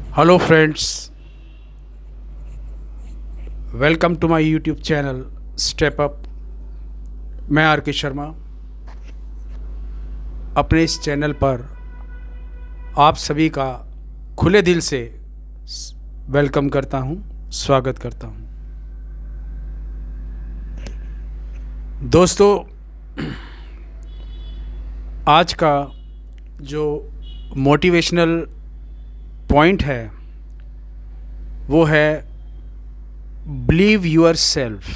Hello friends, welcome to my YouTube channel step up. मैं R K Sharma अपने इस channel पर आप सभी का खुले दिल से वेलकम करता हूं, स्वागत करता हूं। दोस्तों, आज का जो मोटिवेशनल पॉइंट है वो है believe yourself.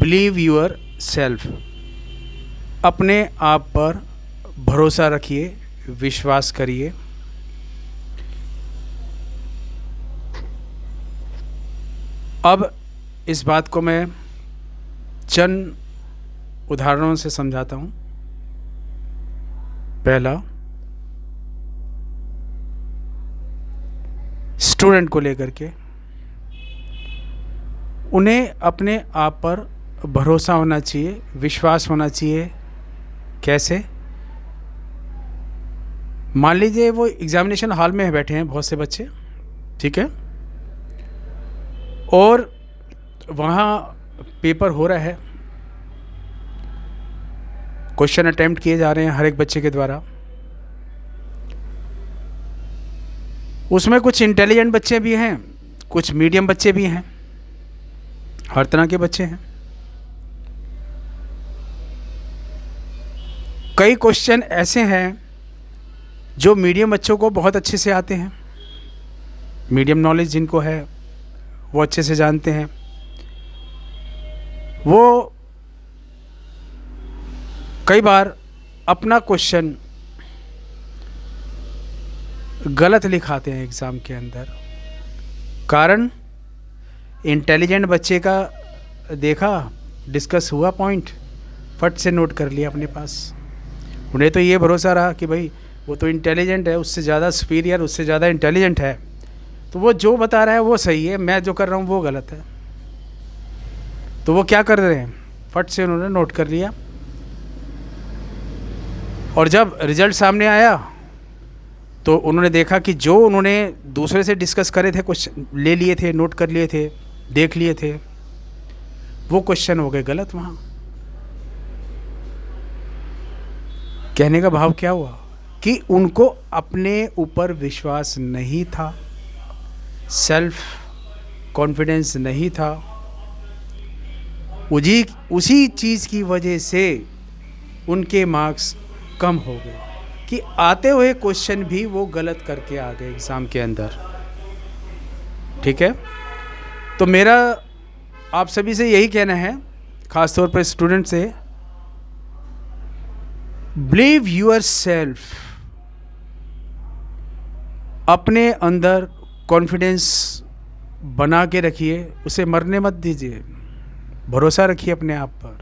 Believe yourself, अपने आप पर भरोसा रखिए, विश्वास करिए। अब इस बात को मैं चंद उदाहरणों से समझाता हूँ। पहला, स्टूडेंट को लेकर के, उन्हें अपने आप पर भरोसा होना चाहिए, विश्वास होना चाहिए। कैसे? मान लीजिए वो एग्जामिनेशन हॉल में बैठे हैं बहुत से बच्चे, ठीक है, और वहाँ पेपर हो रहा है, क्वेश्चन अटेम्प्ट किए जा रहे हैं हर एक बच्चे के द्वारा। उसमें कुछ इंटेलिजेंट बच्चे भी हैं, कुछ मीडियम बच्चे भी हैं, हर तरह के बच्चे हैं। कई क्वेश्चन ऐसे हैं जो मीडियम बच्चों को बहुत अच्छे से आते हैं, मीडियम नॉलेज जिनको है वो अच्छे से जानते हैं। वो कई बार अपना क्वेश्चन गलत लिखाते हैं एग्ज़ाम के अंदर। कारण, इंटेलिजेंट बच्चे का देखा, डिस्कस हुआ पॉइंट, फट से नोट कर लिया अपने पास। उन्हें तो ये भरोसा रहा कि भाई वो तो इंटेलिजेंट है, उससे ज़्यादा सुपीरियर, उससे ज़्यादा इंटेलिजेंट है, तो वो जो बता रहा है वो सही है, मैं जो कर रहा हूँ वो गलत है। तो वो क्या कर रहे हैं, फट से उन्होंने नोट कर लिया। और जब रिजल्ट सामने आया तो उन्होंने देखा कि जो उन्होंने दूसरे से डिस्कस करे थे, कुछ ले लिए थे, नोट कर लिए थे, देख लिए थे, वो क्वेश्चन हो गए गलत। वहाँ कहने का भाव क्या हुआ कि उनको अपने ऊपर विश्वास नहीं था, सेल्फ कॉन्फिडेंस नहीं था। उसी चीज़ की वजह से उनके मार्क्स कम हो गए कि आते हुए क्वेश्चन भी वो गलत करके आ गए एग्ज़ाम के अंदर। ठीक है, तो मेरा आप सभी से यही कहना है, ख़ास तौर पर स्टूडेंट से, बिलीव यूर सेल्फ। अपने अंदर कॉन्फिडेंस बना के रखिए, उसे मरने मत दीजिए। भरोसा रखिए अपने आप पर,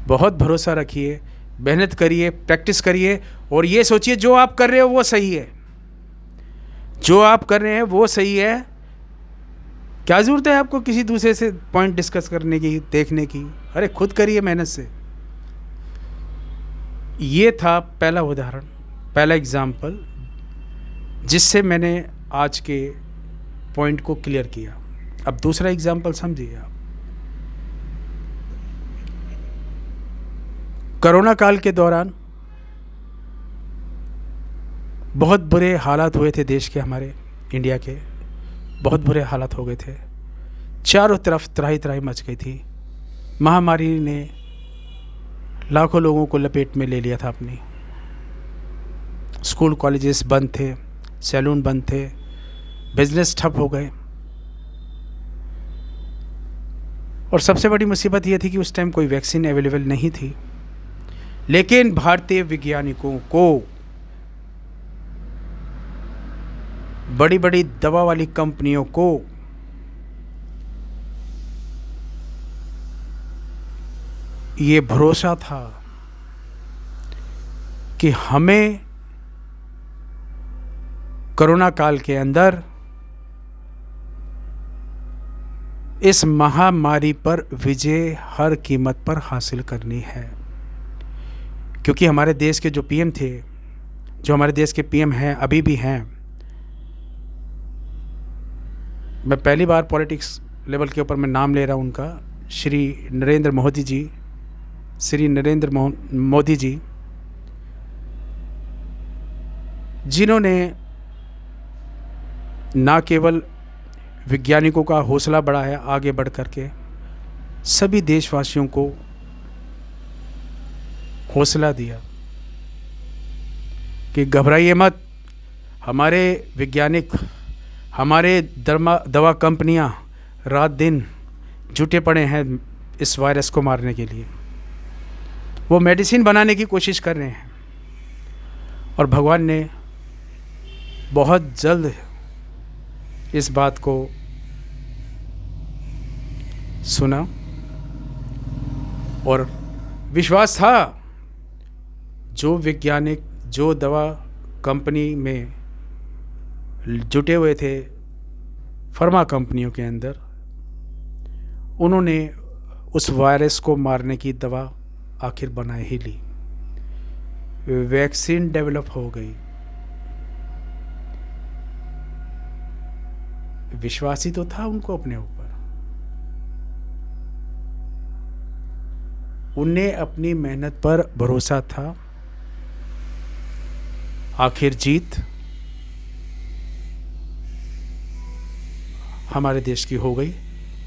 बहुत भरोसा रखिए, मेहनत करिए, प्रैक्टिस करिए, और ये सोचिए जो आप कर रहे हो वो सही है। जो आप कर रहे हैं वो सही है। क्या ज़रूरत है आपको किसी दूसरे से पॉइंट डिस्कस करने की, देखने की? अरे खुद करिए मेहनत से। ये था पहला उदाहरण, पहला एग्जाम्पल, जिससे मैंने आज के पॉइंट को क्लियर किया। अब दूसरा एग्जाम्पल समझिए आप। कोरोना काल के दौरान बहुत बुरे हालात हुए थे देश के, हमारे इंडिया के बहुत बुरे हालात हो गए थे। चारों तरफ त्राही त्राही मच गई थी। महामारी ने लाखों लोगों को लपेट में ले लिया था अपनी। स्कूल कॉलेजेस बंद थे, सैलून बंद थे, बिजनेस ठप हो गए। और सबसे बड़ी मुसीबत ये थी कि उस टाइम कोई वैक्सीन अवेलेबल नहीं थी। लेकिन भारतीय वैज्ञानिकों को, बड़ी बड़ी दवा वाली कंपनियों को ये भरोसा था कि हमें कोरोना काल के अंदर इस महामारी पर विजय हर कीमत पर हासिल करनी है। क्योंकि हमारे देश के जो पीएम थे जो हमारे देश के पीएम हैं, अभी भी हैं, मैं पहली बार पॉलिटिक्स लेवल के ऊपर मैं नाम ले रहा हूँ उनका, श्री नरेंद्र मोदी जी, श्री नरेंद्र मोदी जी, जिन्होंने ना केवल वैज्ञानिकों का हौसला बढ़ाया, आगे बढ़ करके सभी देशवासियों को हौसला दिया कि घबराइए मत, हमारे वैज्ञानिक, हमारे दवा कंपनियां रात दिन जुटे पड़े हैं इस वायरस को मारने के लिए। वो मेडिसिन बनाने की कोशिश कर रहे हैं और भगवान ने बहुत जल्द इस बात को सुना और विश्वास था, जो वैज्ञानिक, जो दवा कंपनी में जुटे हुए थे, फार्मा कंपनियों के अंदर, उन्होंने उस वायरस को मारने की दवा आखिर बना ही ली, वैक्सीन डेवलप हो गई। विश्वास ही तो था उनको अपने ऊपर, उन्हें अपनी मेहनत पर भरोसा था। आखिर जीत हमारे देश की हो गई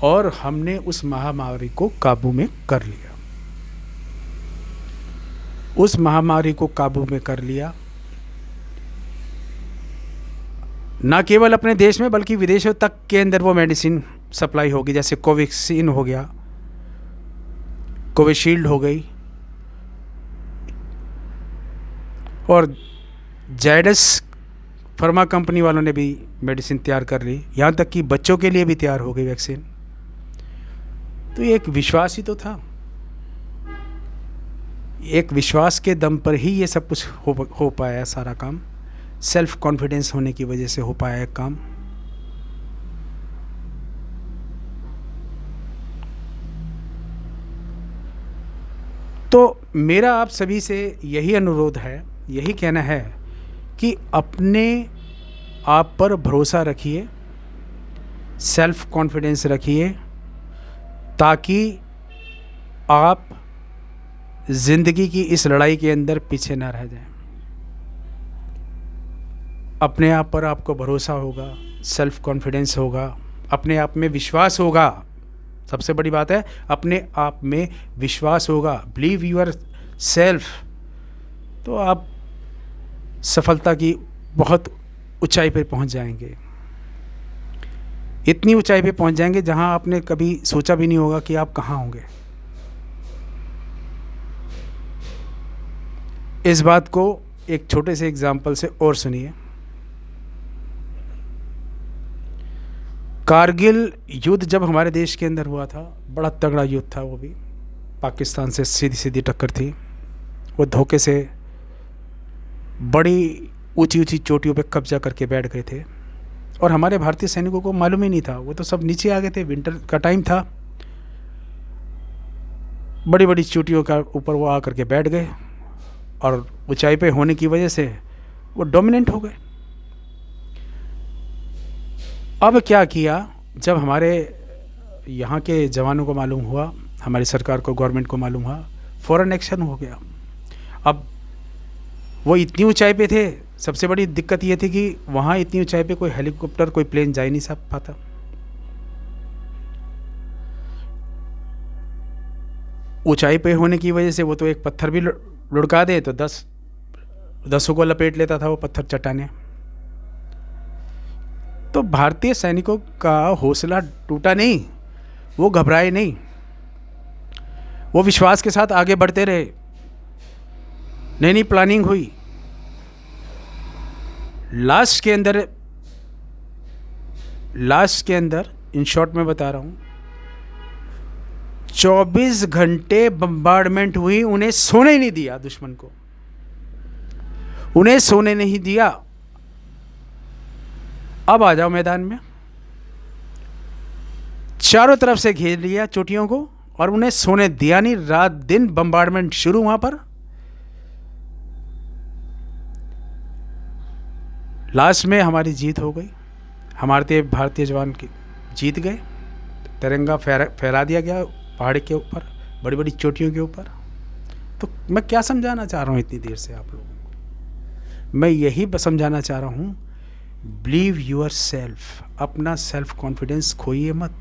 और हमने उस महामारी को काबू में कर लिया। उस महामारी को काबू में कर लिया, ना केवल अपने देश में बल्कि विदेशों तक के अंदर वो मेडिसिन सप्लाई होगी, जैसे कोवैक्सीन हो गया, कोविशील्ड हो गई और जायडस फार्मा कंपनी वालों ने भी मेडिसिन तैयार कर ली, यहाँ तक कि बच्चों के लिए भी तैयार हो गई वैक्सीन। तो ये एक विश्वास ही तो था, एक विश्वास के दम पर ही ये सब कुछ हो पाया, सारा काम सेल्फ कॉन्फिडेंस होने की वजह से हो पाया एक काम। तो मेरा आप सभी से यही अनुरोध है, यही कहना है कि अपने आप पर भरोसा रखिए, सेल्फ कॉन्फिडेंस रखिए, ताकि आप ज़िंदगी की इस लड़ाई के अंदर पीछे ना रह जाएं। अपने आप पर आपको भरोसा होगा, सेल्फ कॉन्फिडेंस होगा, अपने आप में विश्वास होगा। सबसे बड़ी बात है, अपने आप में विश्वास होगा, बिलीव यूर सेल्फ, तो आप सफलता की बहुत ऊंचाई पर पहुंच जाएंगे। इतनी ऊंचाई पे पहुंच जाएंगे जहां आपने कभी सोचा भी नहीं होगा कि आप कहां होंगे। इस बात को एक छोटे से एग्जाम्पल से और सुनिए। कारगिल युद्ध जब हमारे देश के अंदर हुआ था, बड़ा तगड़ा युद्ध था, वो भी पाकिस्तान से सीधी सीधी टक्कर थी। वो धोखे से बड़ी ऊंची ऊंची चोटियों पे कब्जा करके बैठ गए थे और हमारे भारतीय सैनिकों को मालूम ही नहीं था, वो तो सब नीचे आ गए थे। विंटर का टाइम था, बड़ी बड़ी चोटियों का ऊपर वो आ करके बैठ गए और ऊंचाई पे होने की वजह से वो डोमिनेंट हो गए। अब क्या किया, जब हमारे यहाँ के जवानों को मालूम हुआ, हमारी सरकार को, गवर्नमेंट को मालूम हुआ, फ़ौरन एक्शन हो गया। अब वो इतनी ऊंचाई पे थे, सबसे बड़ी दिक्कत ये थी कि वहाँ इतनी ऊंचाई पे कोई हेलीकॉप्टर, कोई प्लेन जा ही नहीं पाता। ऊंचाई पे होने की वजह से वो तो एक पत्थर भी लुढ़का दे तो दसों को लपेट लेता था वो पत्थर, चट्टाने। तो भारतीय सैनिकों का हौसला टूटा नहीं, वो घबराए नहीं, वो विश्वास के साथ आगे बढ़ते रहे। नई नई प्लानिंग हुई। लास्ट के अंदर इन शॉर्ट में बता रहा हूं, 24 घंटे बम्बार्डमेंट हुई, उन्हें सोने नहीं दिया, दुश्मन को उन्हें सोने नहीं दिया। अब आ जाओ मैदान में, चारों तरफ से घेर लिया चोटियों को और उन्हें सोने दिया नहीं। रात दिन बम्बार्डमेंट शुरू वहां पर। लास्ट में हमारी जीत हो गई, हमारे भारतीय जवान की जीत गए, तिरंगा फहरा दिया गया पहाड़ के ऊपर, बड़ी बड़ी चोटियों के ऊपर। तो मैं क्या समझाना चाह रहा हूँ इतनी देर से आप लोगों को? मैं यही समझाना चाह रहा हूँ, बिलीव यूर सेल्फ, अपना सेल्फ कॉन्फिडेंस खोइए मत।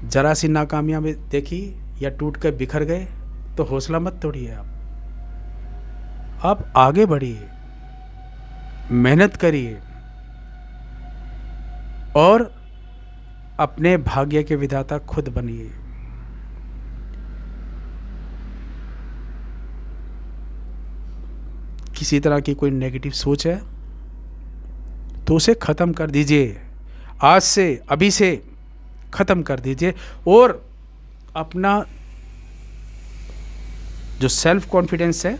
जरा सी नाकामयाबी देखी या टूट कर बिखर गए तो हौसला मत तोड़िए, आप आगे बढ़िए, मेहनत करिए और अपने भाग्य के विधाता खुद बनिए। किसी तरह की कोई नेगेटिव सोच है तो उसे ख़त्म कर दीजिए, आज से अभी से ख़त्म कर दीजिए, और अपना जो सेल्फ कॉन्फिडेंस है,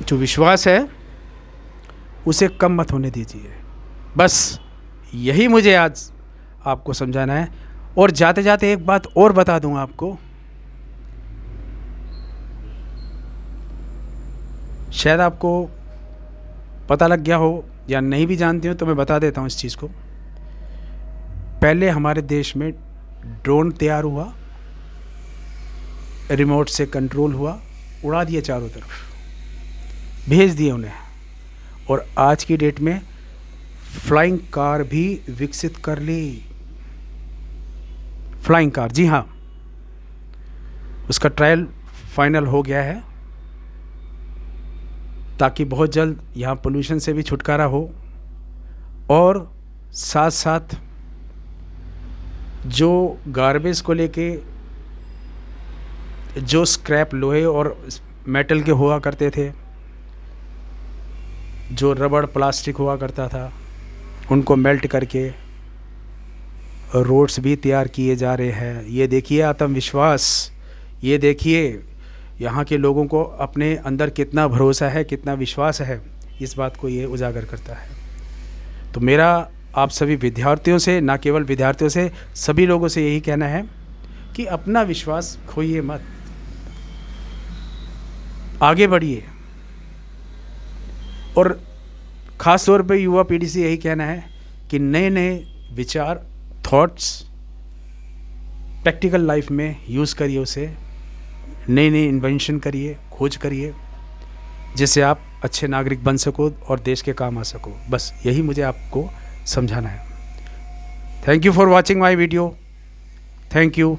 जो विश्वास है, उसे कम मत होने दीजिए। बस यही मुझे आज आपको समझाना है। और जाते जाते एक बात और बता दूं आपको, शायद आपको पता लग गया हो या नहीं भी जानते हो, तो मैं बता देता हूं इस चीज़ को। पहले हमारे देश में ड्रोन तैयार हुआ, रिमोट से कंट्रोल हुआ, उड़ा दिए चारों तरफ, भेज दिए उन्हें। और आज की डेट में फ्लाइंग कार भी विकसित कर ली। फ्लाइंग कार, जी हाँ, उसका ट्रायल फाइनल हो गया है, ताकि बहुत जल्द यहाँ पोल्यूशन से भी छुटकारा हो, और साथ साथ जो गार्बेज को लेके जो स्क्रैप लोहे और मेटल के हुआ करते थे, जो रबड़ प्लास्टिक हुआ करता था, उनको मेल्ट करके रोड्स भी तैयार किए जा रहे हैं। ये देखिए आत्मविश्वास, ये देखिए यहाँ के लोगों को अपने अंदर कितना भरोसा है, कितना विश्वास है, इस बात को ये उजागर करता है। तो मेरा आप सभी विद्यार्थियों से, ना केवल विद्यार्थियों से, सभी लोगों से यही कहना है कि अपना विश्वास खोइए मत, आगे बढ़िए। और ख़ास तौर पे युवा पीढ़ी से यही कहना है कि नए नए विचार, थॉट्स प्रैक्टिकल लाइफ में यूज़ करिए, उसे नई नई इन्वेंशन करिए, खोज करिए, जिससे आप अच्छे नागरिक बन सको और देश के काम आ सको। बस यही मुझे आपको समझाना है। Thank you for watching my video. Thank you.